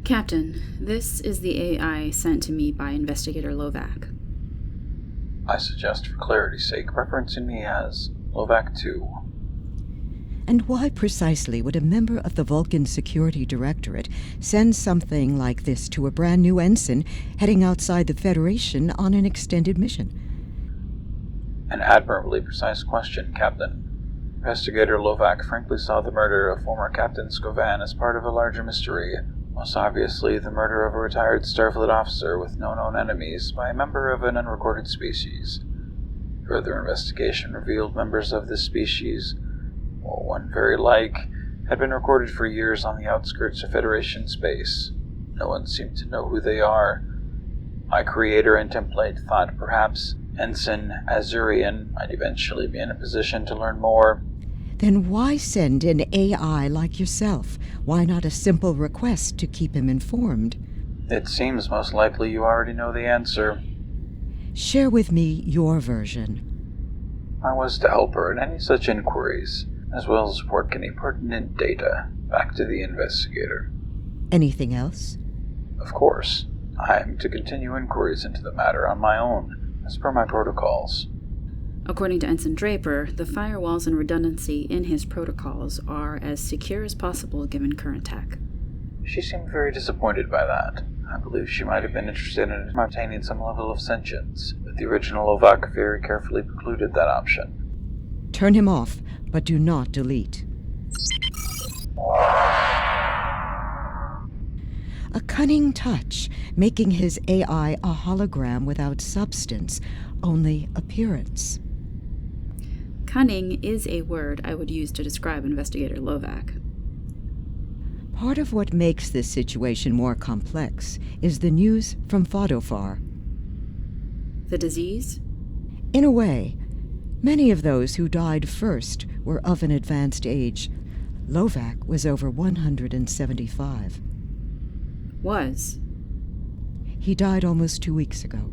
Captain, this is the AI sent to me by Investigator Lovac. I suggest, for clarity's sake, referencing me as Lovac 2. And why precisely would a member of the Vulcan Security Directorate send something like this to a brand new ensign heading outside the Federation on an extended mission? An admirably precise question, Captain. Investigator Lovac frankly saw the murder of former Captain Scovan as part of a larger mystery, most obviously the murder of a retired Starfleet officer with no known enemies by a member of an unrecorded species. Further investigation revealed members of this species, or one very like, had been recorded for years on the outskirts of Federation space. No one seemed to know who they are. My creator and template thought perhaps Ensign Azurian might eventually be in a position to learn more. Then why send an AI like yourself? Why not a simple request to keep him informed? It seems most likely you already know the answer. Share with me your version. I was to help her in any such inquiries, as well as report any pertinent data back to the investigator. Anything else? Of course. I am to continue inquiries into the matter on my own, as per my protocols. According to Ensign Draper, the firewalls and redundancy in his protocols are as secure as possible given current tech. She seemed very disappointed by that. I believe she might have been interested in obtaining some level of sentience, but the original Lovac very carefully precluded that option. Turn him off, but do not delete. A cunning touch, making his AI a hologram without substance, only appearance. Cunning is a word I would use to describe Investigator Lovac. Part of what makes this situation more complex is the news from Fadofar. The disease? In a way, many of those who died first were of an advanced age. Lovac was over 175. Was? He died almost 2 weeks ago.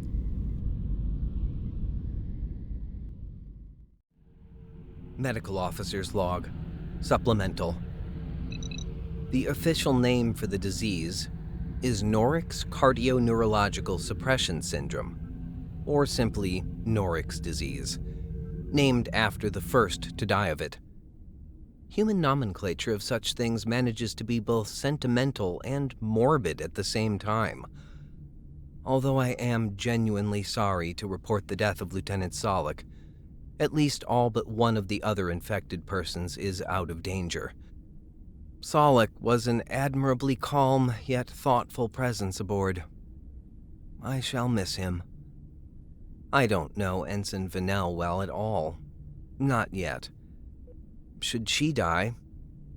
Medical Officer's Log. Supplemental. The official name for the disease is Norix Cardioneurological Suppression Syndrome, or simply Norix disease, named after the first to die of it. Human nomenclature of such things manages to be both sentimental and morbid at the same time. Although I am genuinely sorry to report the death of Lieutenant Solek, at least all but one of the other infected persons is out of danger. Solek was an admirably calm yet thoughtful presence aboard. I shall miss him. I don't know Ensign Vanel well at all. Not yet. Should she die,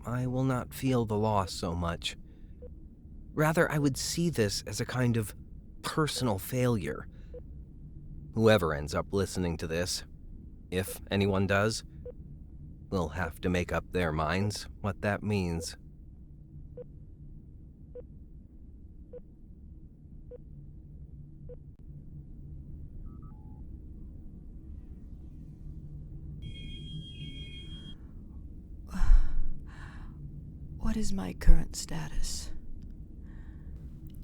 I will not feel the loss so much. Rather, I would see this as a kind of personal failure. Whoever ends up listening to this, if anyone does, will have to make up their minds what that means. What is my current status?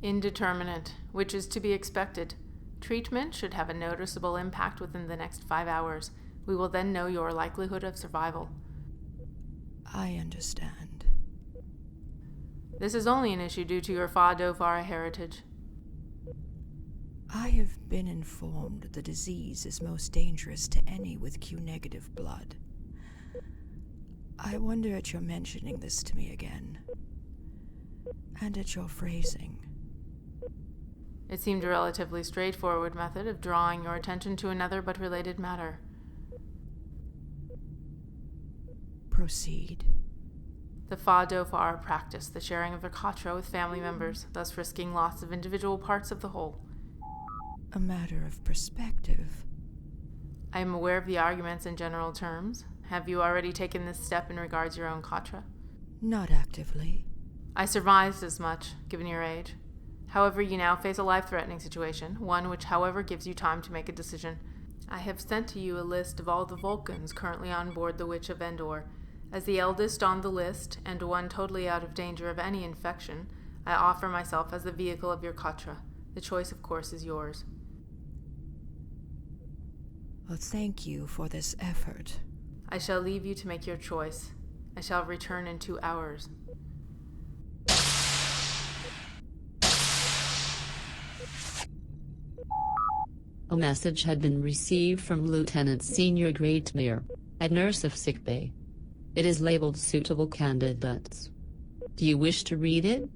Indeterminate, which is to be expected. Treatment should have a noticeable impact within the next 5 hours. We will then know your likelihood of survival. I understand. This is only an issue due to your Fadofar heritage. I have been informed the disease is most dangerous to any with Q-negative blood. I wonder at your mentioning this to me again, and at your phrasing. It seemed a relatively straightforward method of drawing your attention to another but related matter. Proceed. The Fadofar practice the sharing of their katra with family members, thus risking loss of individual parts of the whole. A matter of perspective. I am aware of the arguments in general terms. Have you already taken this step in regards your own katra? Not actively. I surmised as much, given your age. However, you now face a life-threatening situation, one which, however, gives you time to make a decision. I have sent to you a list of all the Vulcans currently on board the Witch of Endor. As the eldest on the list, and one totally out of danger of any infection, I offer myself as the vehicle of your katra. The choice, of course, is yours. Well, thank you for this effort. I shall leave you to make your choice. I shall return in 2 hours. A message had been received from Lieutenant Senior Greatmere, a nurse of sickbay. It is labeled suitable candidates. Do you wish to read it?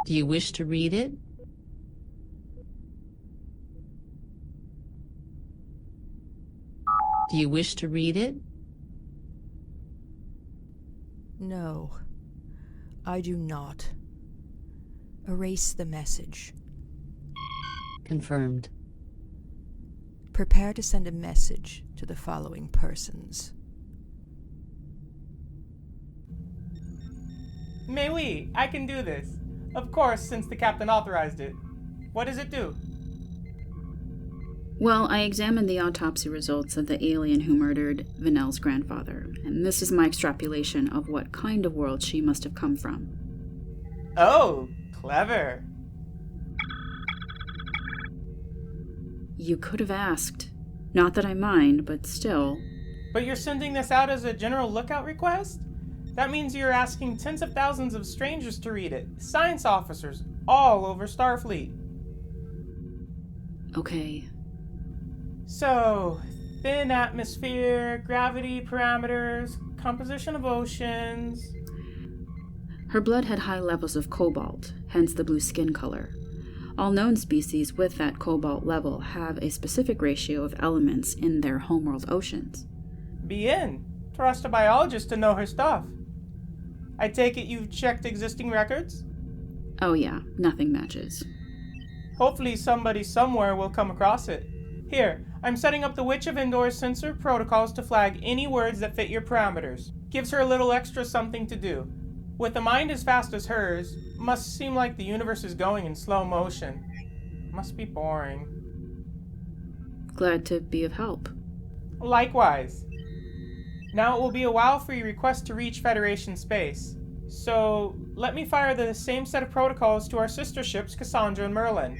Do you wish to read it? Do you wish to read it? No, I do not. Erase the message. Confirmed. Prepare to send a message to the following persons. Mais oui, I can do this. Of course, since the captain authorized it. What does it do? Well, I examined the autopsy results of the alien who murdered Vanelle's grandfather, and this is my extrapolation of what kind of world she must have come from. Oh, clever. You could have asked. Not that I mind, but still. But you're sending this out as a general lookout request? That means you're asking tens of thousands of strangers to read it. Science officers all over Starfleet. Okay. So, thin atmosphere, gravity parameters, composition of oceans. Her blood had high levels of cobalt, hence the blue skin color. All known species with that cobalt level have a specific ratio of elements in their homeworld oceans. Bien. Trust a biologist to know her stuff. I take it you've checked existing records? Oh yeah, nothing matches. Hopefully somebody somewhere will come across it. Here, I'm setting up the Witch of Endor's sensor protocols to flag any words that fit your parameters. Gives her a little extra something to do. With a mind as fast as hers, must seem like the universe is going in slow motion. Must be boring. Glad to be of help. Likewise. Now it will be a while for your request to reach Federation space. So, let me fire the same set of protocols to our sister ships Cassandra and Merlin.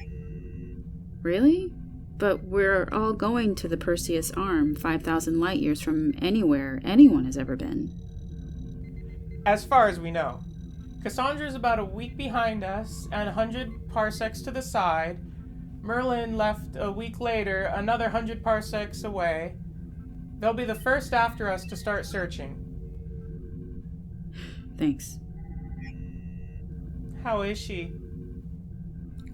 Really? But we're all going to the Perseus Arm, 5,000 light years from anywhere anyone has ever been. As far as we know. Cassandra is about a week behind us and 100 parsecs to the side. Merlin left a week later, another 100 parsecs away. They'll be the first after us to start searching. Thanks. How is she?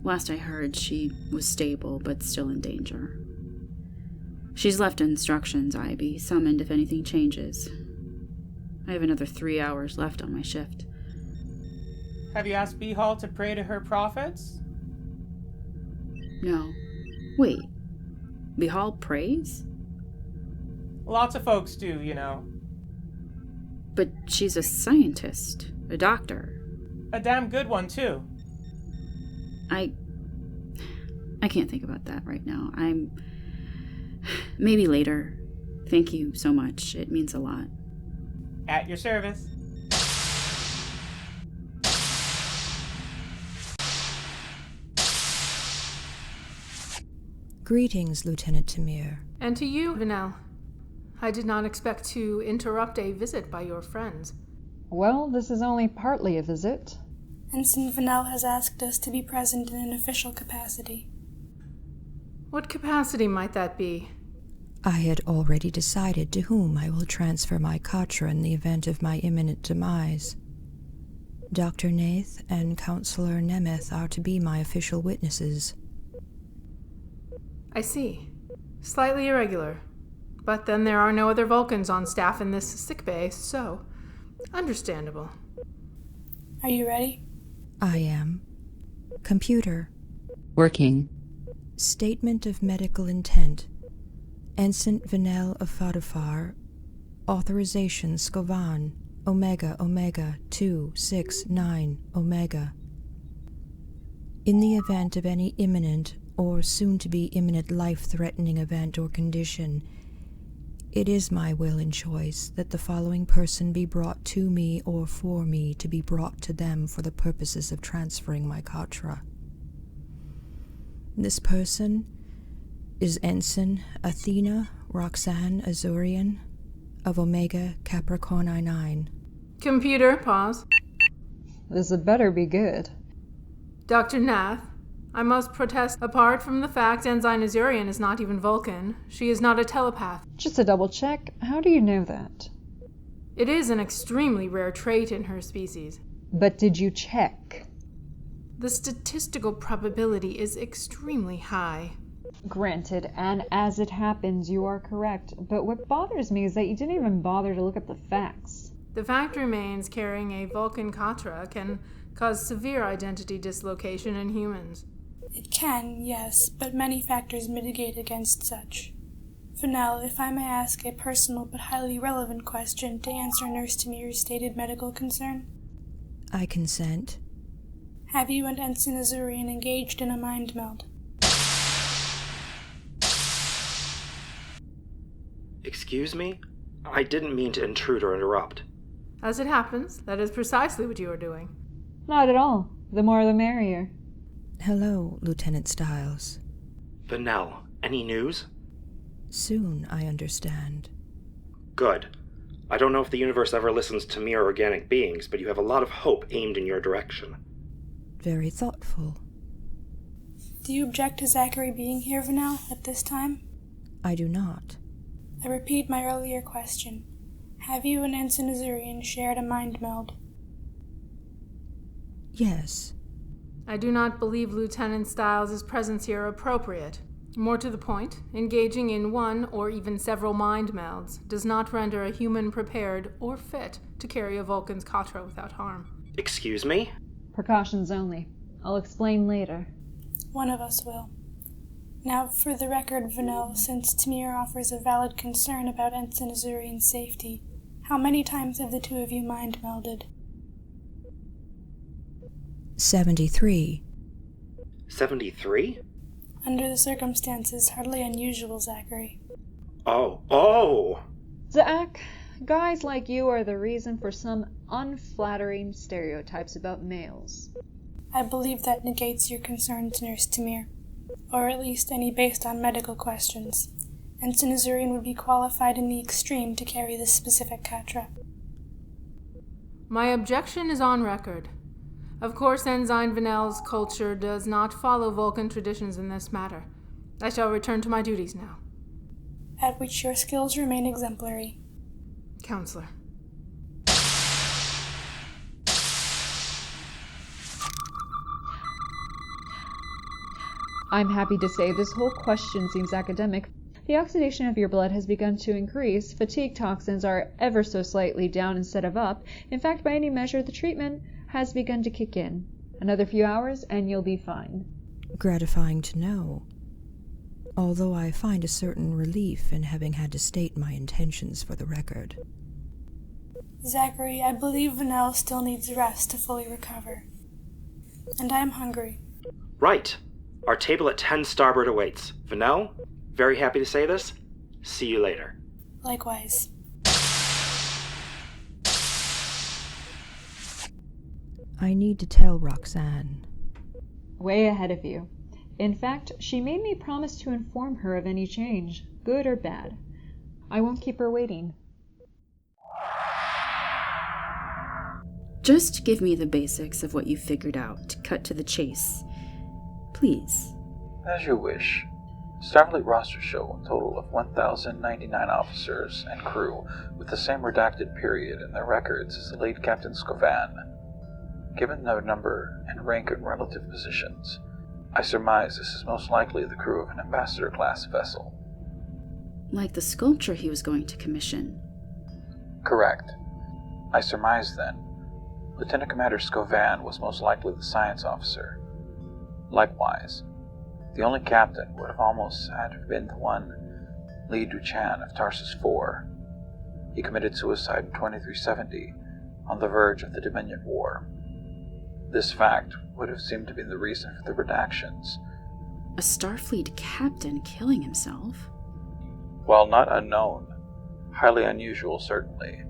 Last I heard, she was stable, but still in danger. She's left instructions I be summoned if anything changes. I have another 3 hours left on my shift. Have you asked Behal to pray to her prophets? No. Wait. Behal prays? Lots of folks do, you know. But she's a scientist, a doctor. A damn good one, too. I can't think about that right now. Maybe later. Thank you so much. It means a lot. At your service. Greetings, Lieutenant Tamir. And to you, Vanelle. I did not expect to interrupt a visit by your friends. Well, this is only partly a visit. Ensign Vanelle has asked us to be present in an official capacity. What capacity might that be? I had already decided to whom I will transfer my katra in the event of my imminent demise. Dr. Nath and Counselor Nemeth are to be my official witnesses. I see. Slightly irregular. But then there are no other Vulcans on staff in this sickbay, so understandable. Are you ready? I am. Computer. Working. Statement of medical intent. Ensign Vanelle of Fadafar. Authorization Scovan. Omega Omega 269 Omega. In the event of any imminent or soon-to-be imminent life-threatening event or condition, It is my will and choice that the following person be brought to me or for me to be brought to them for the purposes of transferring my katra. This person is Ensign Athena Roxanne Azurian of Omega Capricorni 9. Computer, pause. This had better be good. Dr. Nath, I must protest. Apart from the fact Ensign Azurian is not even Vulcan, she is not a telepath. Just to double check, how do you know that? It is an extremely rare trait in her species. But did you check? The statistical probability is extremely high. Granted, and as it happens, you are correct. But what bothers me is that you didn't even bother to look up the facts. The fact remains carrying a Vulcan katra can cause severe identity dislocation in humans. It can, yes, but many factors mitigate against such. Fennell, if I may ask a personal but highly relevant question to answer Nurse Tamir's stated medical concern. I consent. Have you and Ensign Azurian engaged in a mind meld? Excuse me? I didn't mean to intrude or interrupt. As it happens, that is precisely what you are doing. Not at all. The more the merrier. Hello, Lieutenant Stiles. Vanell, any news? Soon, I understand. Good. I don't know if the universe ever listens to mere organic beings, but you have a lot of hope aimed in your direction. Very thoughtful. Do you object to Zachary being here, Vanell, at this time? I do not. I repeat my earlier question. Have you and Ensign Azurian shared a mind meld? Yes. I do not believe Lieutenant Stiles' presence here appropriate. More to the point, engaging in one or even several mind melds does not render a human prepared or fit to carry a Vulcan's katra without harm. Excuse me? Precautions only. I'll explain later. One of us will. Now, for the record, Vanell, since Tamir offers a valid concern about Ensign Azurian's safety, how many times have the two of you mind melded? 73. 73? Under the circumstances, hardly unusual, Zachary. Oh! Zach, guys like you are the reason for some unflattering stereotypes about males. I believe that negates your concerns, Nurse Tamir. Or at least any based on medical questions. Ensign Azurian would be qualified in the extreme to carry this specific katra. My objection is on record. Of course, Ensign Vanell's culture does not follow Vulcan traditions in this matter. I shall return to my duties now. At which your skills remain exemplary. Counselor. I'm happy to say this whole question seems academic. The oxidation of your blood has begun to increase. Fatigue toxins are ever so slightly down instead of up. In fact, by any measure, the treatment has begun to kick in. Another few hours and you'll be fine. Gratifying to know. Although I find a certain relief in having had to state my intentions for the record. Zachary, I believe Vanell still needs rest to fully recover. And I am hungry. Right. Our table at 10 starboard awaits. Vanell, very happy to say this. See you later. Likewise. I need to tell Roxanne. Way ahead of you. In fact, she made me promise to inform her of any change, good or bad. I won't keep her waiting. Just give me the basics of what you figured out, to cut to the chase. Please. As you wish. Starfleet rosters show a total of 1,099 officers and crew with the same redacted period in their records as the late Captain Scovan. Given their number and rank in relative positions, I surmise this is most likely the crew of an ambassador-class vessel. Like the sculpture he was going to commission. Correct. I surmise, then, Lieutenant Commander Scovan was most likely the science officer. Likewise, the only captain would have almost had to have been the one, Lee Duchan of Tarsus 4. He committed suicide in 2370, on the verge of the Dominion War. This fact would have seemed to be the reason for the redactions. A Starfleet captain killing himself? While not unknown, Highly unusual, certainly.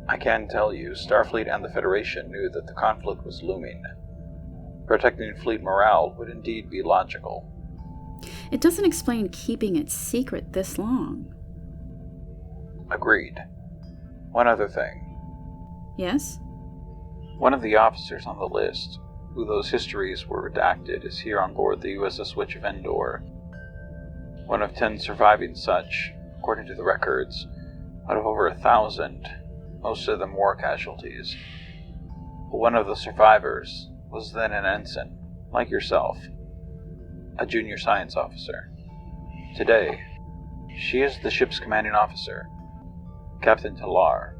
I can tell you, Starfleet and the Federation knew that the conflict was looming. Protecting fleet morale would indeed be logical. It doesn't explain keeping it secret this long. Agreed. One other thing. Yes? One of the officers on the list, who those histories were redacted, is here on board the USS Witch of Endor. One of 10 surviving such, according to the records, out of over 1,000, most of them war casualties. But one of the survivors was then an ensign, like yourself, a junior science officer. Today, she is the ship's commanding officer, Captain Talar.